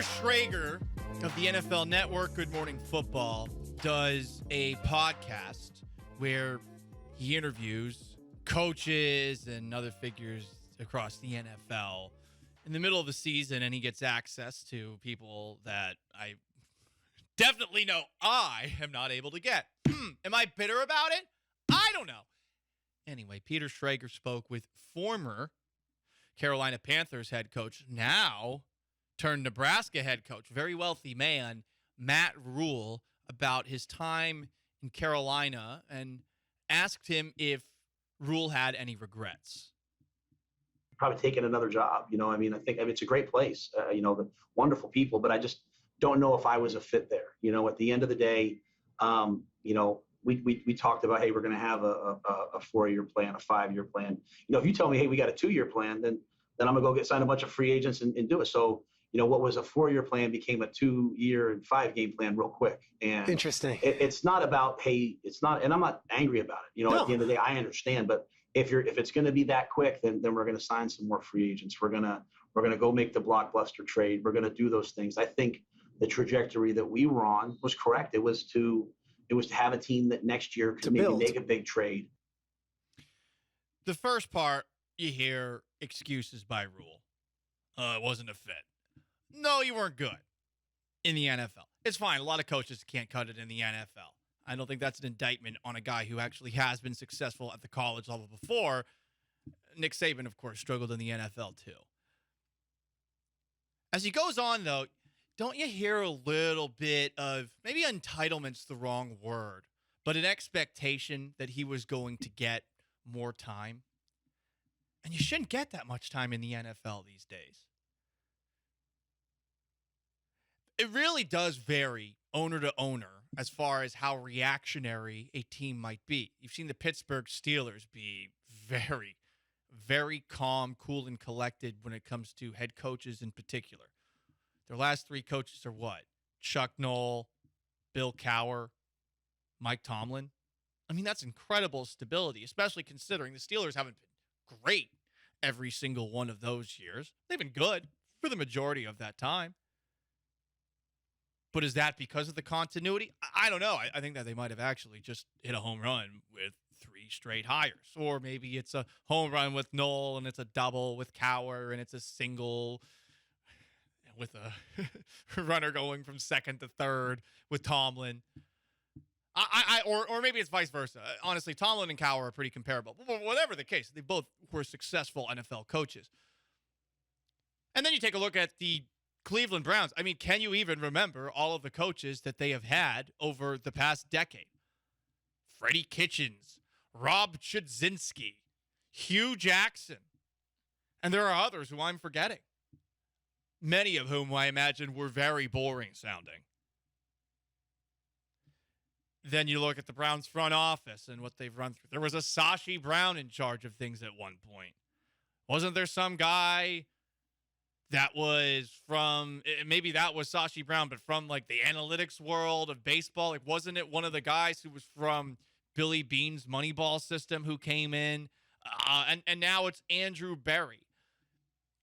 Schrager of the NFL Network, Good Morning Football, does a podcast where he interviews coaches and other figures across the NFL in the middle of the season, and he gets access to people that I definitely know I am not able to get. Am I bitter about it? I don't know. Anyway, Peter Schrager spoke with former Carolina Panthers head coach, now turned Nebraska head coach, very wealthy man, Matt Rhule, about his time in Carolina, and asked him if Rhule had any regrets. Probably taking another job. I think it's a great place, the wonderful people, but I just don't know if I was a fit there. At the end of the day, we talked about, hey, we're going to have a 4-year plan, a 5-year plan. If you tell me, hey, we got a 2-year plan, then I'm going to go sign a bunch of free agents and do it. So, what was a 4-year plan became a 2-year and 5-game plan real quick. And interesting. It's not about, hey, it's not, and I'm not angry about it. At the end of the day, I understand. But if it's going to be that quick, then we're going to sign some more free agents. We're going to go make the blockbuster trade. We're going to do those things. I think the trajectory that we were on was correct. It was to have a team that next year could maybe make a big trade. The first part, you hear excuses by Rhule. It wasn't a fit. No, you weren't good in the NFL. It's fine. A lot of coaches can't cut it in the NFL. I don't think that's an indictment on a guy who actually has been successful at the college level before. Nick Saban, of course, struggled in the NFL too. As he goes on, though, don't you hear a little bit of, maybe entitlement's the wrong word, but an expectation that he was going to get more time? And you shouldn't get that much time in the NFL these days. It really does vary owner to owner as far as how reactionary a team might be. You've seen the Pittsburgh Steelers be very, very calm, cool, and collected when it comes to head coaches in particular. Their last 3 coaches are what? Chuck Noll, Bill Cowher, Mike Tomlin. I mean, that's incredible stability, especially considering the Steelers haven't been great every single one of those years. They've been good for the majority of that time. But is that because of the continuity? I don't know. I think that they might have actually just hit a home run with 3 straight hires. Or maybe it's a home run with Noll, and it's a double with Cowher, and it's a single with a runner going from second to third with Tomlin. Or maybe it's vice versa. Honestly, Tomlin and Cowher are pretty comparable. But whatever the case, they both were successful NFL coaches. And then you take a look at the Cleveland Browns. I mean, can you even remember all of the coaches that they have had over the past decade? Freddie Kitchens, Rob Chudzinski, Hugh Jackson. And there are others who I'm forgetting. Many of whom I imagine were very boring sounding. Then you look at the Browns front office and what they've run through. There was a Sashi Brown in charge of things at one point. Wasn't there some guy that was from, maybe that was Sashi Brown, but from like the analytics world of baseball? Like, wasn't it one of the guys who was from Billy Beane's Moneyball system who came in? And now it's Andrew Berry.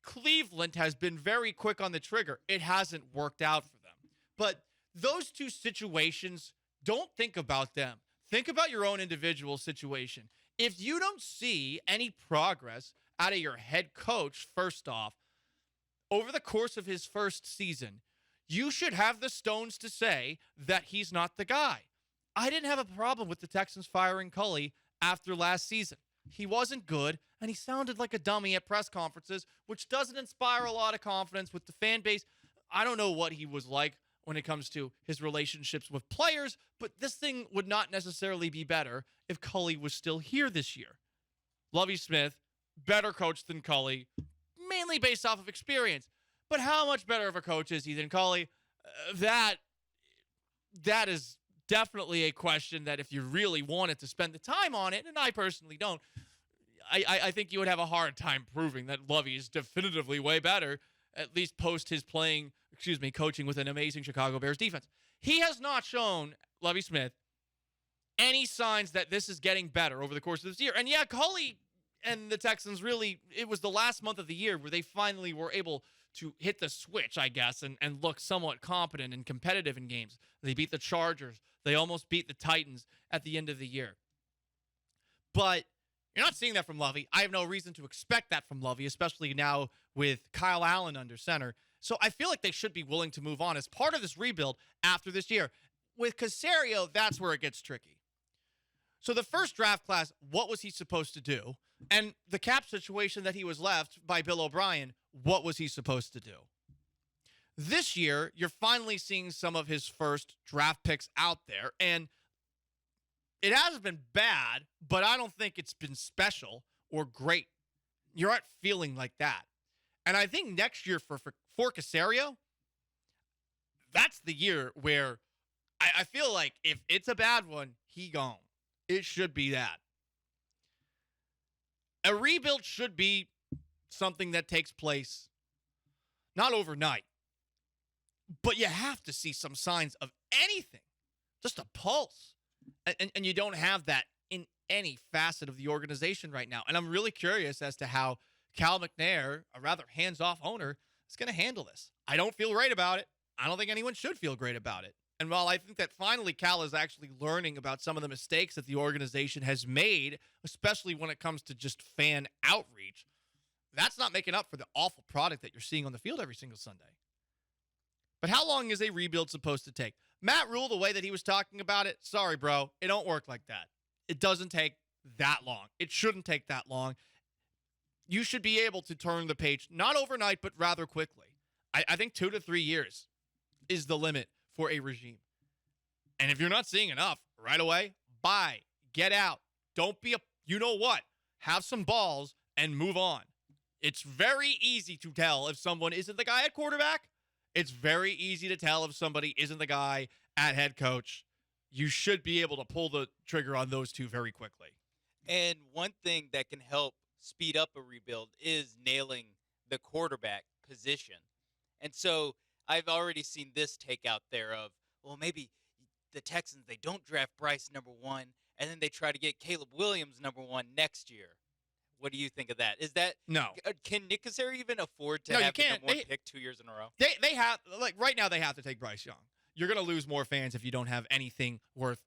Cleveland has been very quick on the trigger. It hasn't worked out for them. But those two situations, don't think about them. Think about your own individual situation. If you don't see any progress out of your head coach, first off, over the course of his first season, you should have the stones to say that he's not the guy. I didn't have a problem with the Texans firing Culley after last season. He wasn't good, and he sounded like a dummy at press conferences, which doesn't inspire a lot of confidence with the fan base. I don't know what he was like when it comes to his relationships with players, but this thing would not necessarily be better if Culley was still here this year. Lovie Smith, better coach than Culley, mainly based off of experience. But how much better of a coach is he than Culley? That is definitely a question that if you really wanted to spend the time on it, and I personally don't, I think you would have a hard time proving that Lovie is definitively way better, at least post his coaching with an amazing Chicago Bears defense. He has not shown, Lovie Smith, any signs that this is getting better over the course of this year. And yeah, Culley and the Texans really, it was the last month of the year where they finally were able to hit the switch, I guess, and look somewhat competent and competitive in games. They beat the Chargers. They almost beat the Titans at the end of the year. But you're not seeing that from Lovey. I have no reason to expect that from Lovey, especially now with Kyle Allen under center. So I feel like they should be willing to move on as part of this rebuild after this year. With Caserio, that's where it gets tricky. So the first draft class, what was he supposed to do? And the cap situation that he was left by Bill O'Brien, what was he supposed to do? This year, you're finally seeing some of his first draft picks out there, and it hasn't been bad, but I don't think it's been special or great. You aren't feeling like that. And I think next year for Caserio, that's the year where I feel like if it's a bad one, he gone. It should be that. A rebuild should be something that takes place not overnight, but you have to see some signs of anything, just a pulse. And you don't have that in any facet of the organization right now. And I'm really curious as to how Cal McNair, a rather hands-off owner, is going to handle this. I don't feel great about it. I don't think anyone should feel great about it. And while I think that finally Cal is actually learning about some of the mistakes that the organization has made, especially when it comes to just fan outreach, that's not making up for the awful product that you're seeing on the field every single Sunday. But how long is a rebuild supposed to take? Matt Rhule, the way that he was talking about it, sorry, bro, it don't work like that. It doesn't take that long. It shouldn't take that long. You should be able to turn the page, not overnight, but rather quickly. I think 2 to 3 years is the limit for a regime. And if you're not seeing enough right away, bye, get out. Don't be you know what? Have some balls and move on. It's very easy to tell if someone isn't the guy at quarterback. It's very easy to tell if somebody isn't the guy at head coach. You should be able to pull the trigger on those two very quickly. And one thing that can help speed up a rebuild is nailing the quarterback position. And so I've already seen this take out there of, well, maybe the Texans, they don't draft Bryce number 1, and then they try to get Caleb Williams number 1 next year. What do you think of that? Is that no? Can Nick Caserio even afford to no, have the number 1 pick 2 years in a row? They have, like right now, they have to take Bryce Young. You're going to lose more fans if you don't have anything worth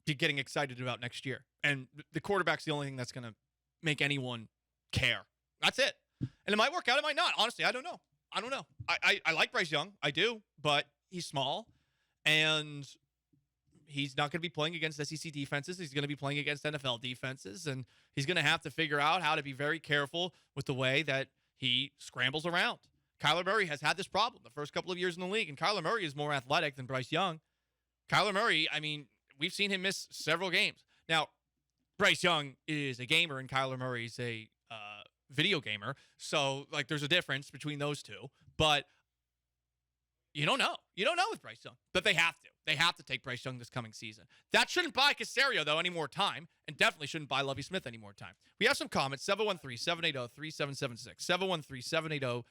getting excited about next year. And the quarterback's the only thing that's going to make anyone care. That's it. And it might work out. It might not. Honestly, I don't know. I like Bryce Young. I do. But he's small. And he's not going to be playing against SEC defenses. He's going to be playing against NFL defenses. And he's going to have to figure out how to be very careful with the way that he scrambles around. Kyler Murray has had this problem the first couple of years in the league. And Kyler Murray is more athletic than Bryce Young. Kyler Murray, I mean, we've seen him miss several games. Now, Bryce Young is a gamer and Kyler Murray is a video gamer. So, like, there's a difference between those two. But you don't know. You don't know with Bryce Young. But they have to. They have to take Bryce Young this coming season. That shouldn't buy Caserio, though, any more time. And definitely shouldn't buy Lovie Smith any more time. We have some comments. 713-780-3776.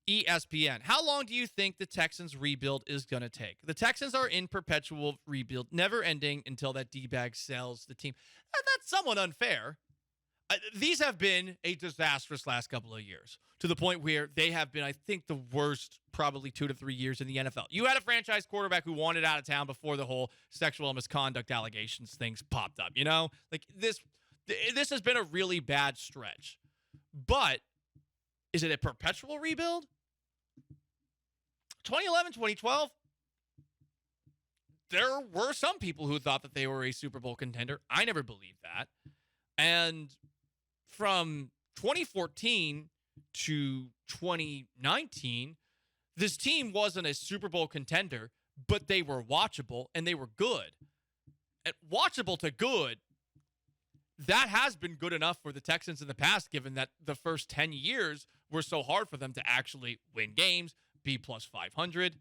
713-780-ESPN. How long do you think the Texans rebuild is going to take? The Texans are in perpetual rebuild, never ending until that D-bag sells the team. That's somewhat unfair. These have been a disastrous last couple of years to the point where they have been, I think, the worst probably 2 to 3 years in the NFL. You had a franchise quarterback who wanted out of town before the whole sexual misconduct allegations things popped up, you know? Like, this has been a really bad stretch. But is it a perpetual rebuild? 2011, 2012, there were some people who thought that they were a Super Bowl contender. I never believed that. And from 2014 to 2019, this team wasn't a Super Bowl contender, but they were watchable and they were good. And watchable to good, that has been good enough for the Texans in the past, given that the first 10 years were so hard for them to actually win games, be plus 500.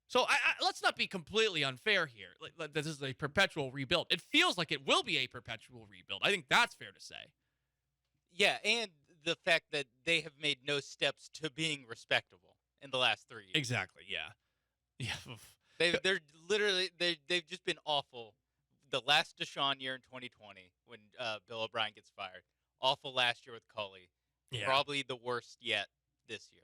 So let's not be completely unfair here. This is a perpetual rebuild. It feels like it will be a perpetual rebuild. I think that's fair to say. Yeah, and the fact that they have made no steps to being respectable in the last 3 years. Exactly, yeah. Yeah. They've just been awful. The last Deshaun year in 2020 when Bill O'Brien gets fired. Awful last year with Culley. Yeah. Probably the worst yet this year.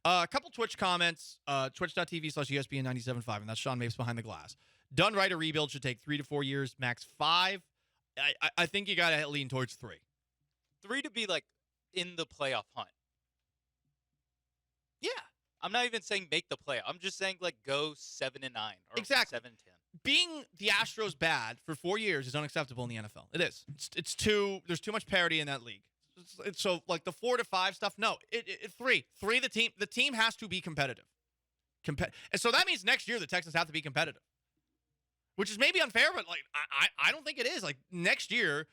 A couple Twitch comments, twitch.tv/ESPN97.5, and that's Sean Mapes behind the glass. Done right, a rebuild should take 3 to 4 years, max 5. I think you got to lean towards 3. 3 to be like in the playoff hunt. Yeah. I'm not even saying make the playoff. I'm just saying like go 7-9 or Exactly. 7-10. Being the Astros bad for 4 years is unacceptable in the NFL. It is. It's too. There's too much parity in that league. So like the 4 to 5 stuff. No, 3. 3. The team has to be competitive. And so that means next year the Texans have to be competitive, which is maybe unfair, but like I don't think it is. Like next year,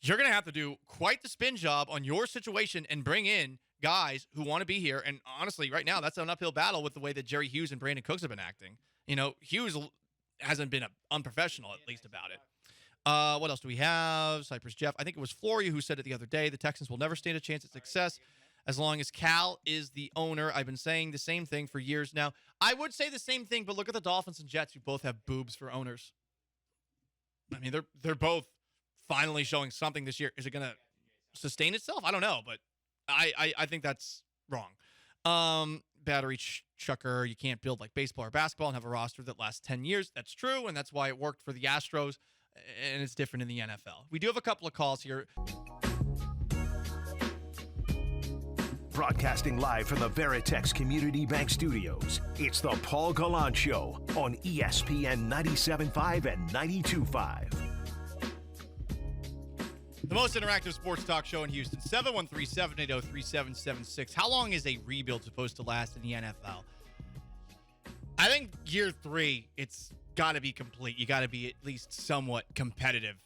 you're gonna have to do quite the spin job on your situation and bring in guys who want to be here. And honestly, right now, that's an uphill battle with the way that Jerry Hughes and Brandon Cooks have been acting. You know, Hughes hasn't been unprofessional, at least, about it. What else do we have? Cypress Jeff. I think it was Floria who said it the other day. The Texans will never stand a chance at success as long as Cal is the owner. I've been saying the same thing for years now. I would say the same thing, but look at the Dolphins and Jets, who both have boobs for owners. I mean, they're both finally showing something this year. Is it going to sustain itself? I don't know, but I think that's wrong. Battery chucker, you can't build like baseball or basketball and have a roster that lasts 10 years. That's true, and that's why it worked for the Astros, and it's different in the NFL. We do have a couple of calls here. Broadcasting live from the Veritex Community Bank Studios, it's the Paul Gallant Show on ESPN 97.5 and 92.5. The most interactive sports talk show in Houston, 713-780-3776. How long is a rebuild supposed to last in the NFL? I think year 3, it's got to be complete. You got to be at least somewhat competitive.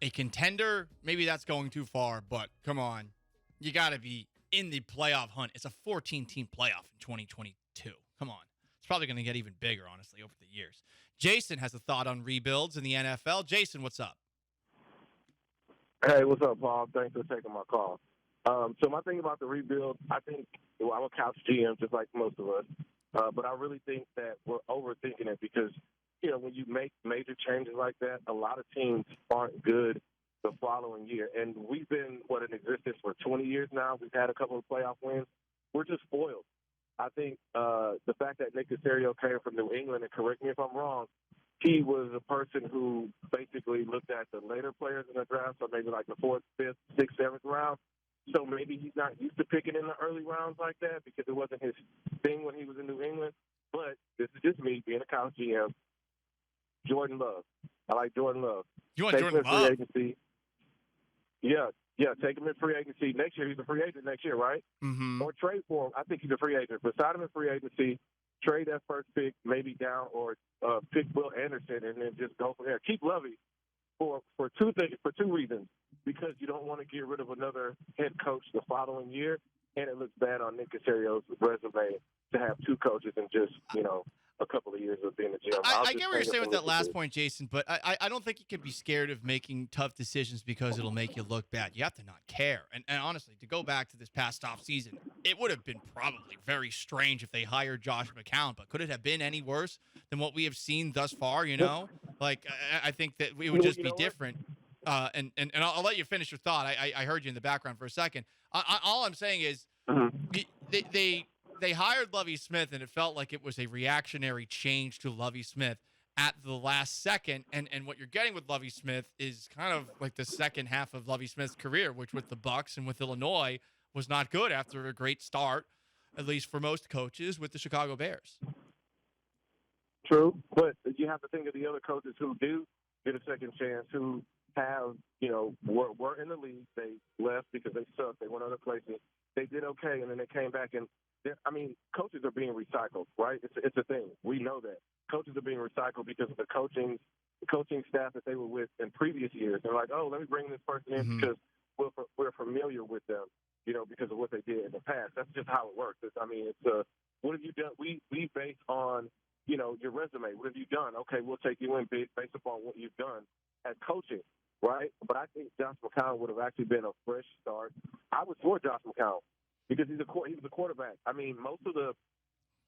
A contender, maybe that's going too far, but come on. You got to be in the playoff hunt. It's a 14-team playoff in 2022. Come on. It's probably going to get even bigger, honestly, over the years. Jason has a thought on rebuilds in the NFL. Jason, what's up? Hey, what's up, Paul? Thanks for taking my call. So my thing about the rebuild, I think, well, I'm a couch GM just like most of us, but I really think that we're overthinking it because, you know, when you make major changes like that, a lot of teams aren't good the following year. And we've been, in existence for 20 years now. We've had a couple of playoff wins. We're just spoiled. I think the fact that Nick Caserio came from New England, and correct me if I'm wrong, he was a person who basically looked at the later players in the draft, so maybe like the 4th, 5th, 6th, 7th round. So maybe he's not used to picking in the early rounds like that because it wasn't his thing when he was in New England. But this is just me being a college GM. Jordan Love. I like Jordan Love. You want Jordan Love? Free agency. Yeah, take him in free agency. Next year, he's a free agent next year, right? Mm-hmm. Or trade for him. I think he's a free agent. But sign him in free agency, trade that first pick maybe down, or pick Will Anderson and then just go from there. Keep Lovey for two reasons. Because you don't want to get rid of another head coach the following year, and it looks bad on Nick Caserio's resume to have 2 coaches in just, a couple of years of being a GM. I get what you're saying with that last point, Jason, but I don't think you can be scared of making tough decisions because it'll make you look bad. You have to not care. And honestly, to go back to this past offseason, it would have been probably very strange if they hired Josh McCown, but could it have been any worse than what we have seen thus far, Like, I think that it would just be different. And I'll let you finish your thought. I heard you in the background for a second. All I'm saying is they hired Lovie Smith, and it felt like it was a reactionary change to Lovie Smith at the last second. And what you're getting with Lovie Smith is kind of like the second half of Lovie Smith's career, which with the Bucs and with Illinois was not good after a great start, at least for most coaches, with the Chicago Bears. True, but you have to think of the other coaches who do get a second chance, who have, were in the league. They left because they sucked. They went other places. They did okay, and then they came back. And, coaches are being recycled, right? It's a thing. We know that. Coaches are being recycled because of the coaching staff that they were with in previous years. They're like, oh, let me bring this person in because we're familiar with them, because of what they did in the past. That's just how it works. What have you done? We base on, your resume. What have you done? Okay, we'll take you in based upon what you've done at coaching. Right, but I think Josh McCown would have actually been a fresh start. I was for Josh McCown because he was a quarterback. I mean, most of the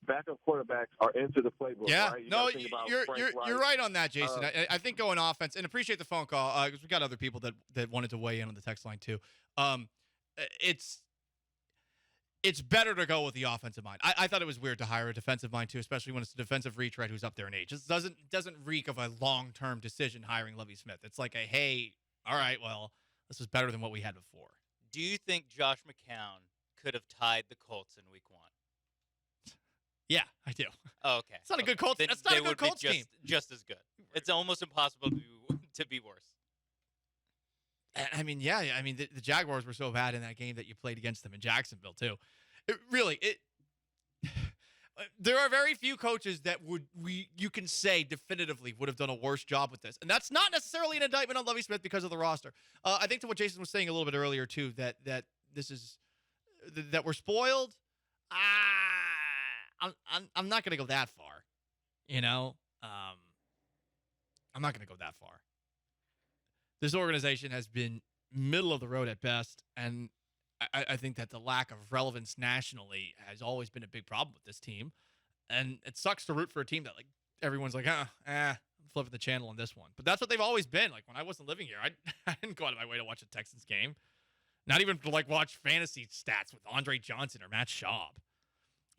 backup quarterbacks are into the playbook. Yeah, right? no, you're right on that, Jason. I think going offense, and appreciate the phone call because we got other people that wanted to weigh in on the text line too. it's better to go with the offensive mind. I thought it was weird to hire a defensive mind too, especially when it's a defensive retread who's up there in age. It doesn't reek of a long-term decision hiring Lovie Smith. It's like hey, all right, well, this is better than what we had before. Do you think Josh McCown could have tied the Colts in Week 1? Yeah, I do. Oh, okay. It's not a good Colts. Then That's not they a good would be Colts team. Just as good. It's almost impossible to be worse. I mean, yeah. I mean, the Jaguars were so bad in that game that you played against them in Jacksonville too. There are very few coaches that you can say definitively would have done a worse job with this, and that's not necessarily an indictment on Lovie Smith because of the roster. I think to what Jason was saying a little bit earlier too, that this is that we're spoiled. I'm not going to go that far, I'm not going to go that far. This organization has been middle of the road at best, and I think that the lack of relevance nationally has always been a big problem with this team. And it sucks to root for a team that like everyone's like, flipping the channel on this one. But that's what they've always been. Like when I wasn't living here, I didn't go out of my way to watch a Texans game. Not even to like watch fantasy stats with Andre Johnson or Matt Schaub.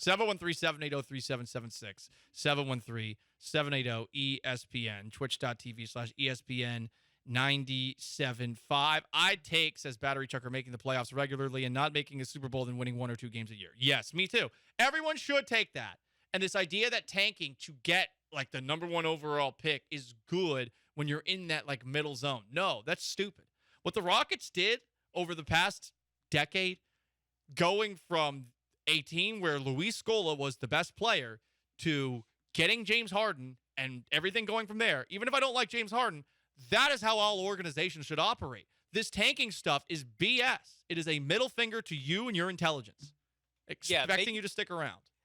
713-780-3776. 713-780-ESPN. Twitch.tv/ESPN 97.5. I'd take, says Battery Chucker, making the playoffs regularly and not making a Super Bowl and winning 1 or 2 games a year. Yes, me too. Everyone should take that. And this idea that tanking to get like the number 1 overall pick is good when you're in that like middle zone. No, that's stupid. What the Rockets did over the past decade, going from a team where Luis Scola was the best player to getting James Harden and everything going from there, even if I don't like James Harden, that is how all organizations should operate. This tanking stuff is BS. It is a middle finger to you and your intelligence, expecting you to stick around.